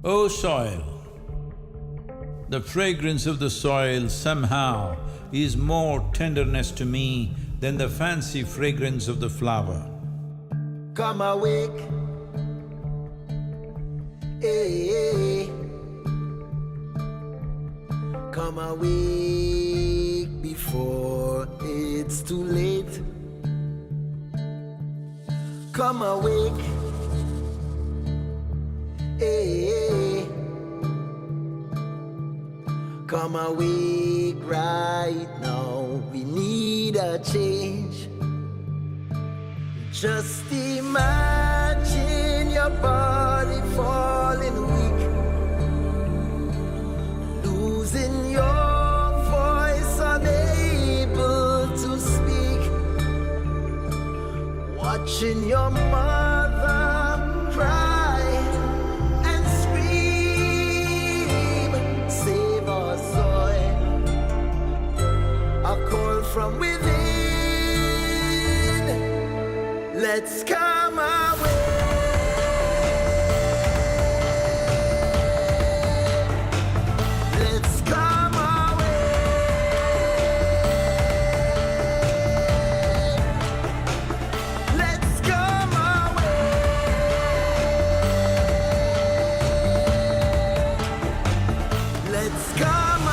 O soil, the fragrance of the soil somehow is more tenderness to me than the fancy fragrance of the flower. Come awake, hey, come awake before it's too late. Come awake, hey, come awake right now. We need a change. Just imagine your body falling weak, losing your voice, unable to speak, watching your mother cry and scream, save our soil, a call from within. Let's come away. Let's come away. Let's come away. Let's come away.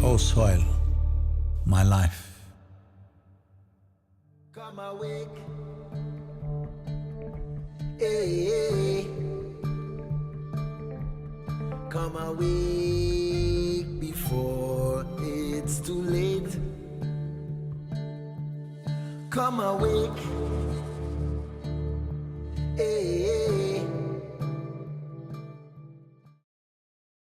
O soil, my life. Come awake, hey, come awake before it's too late. Come awake.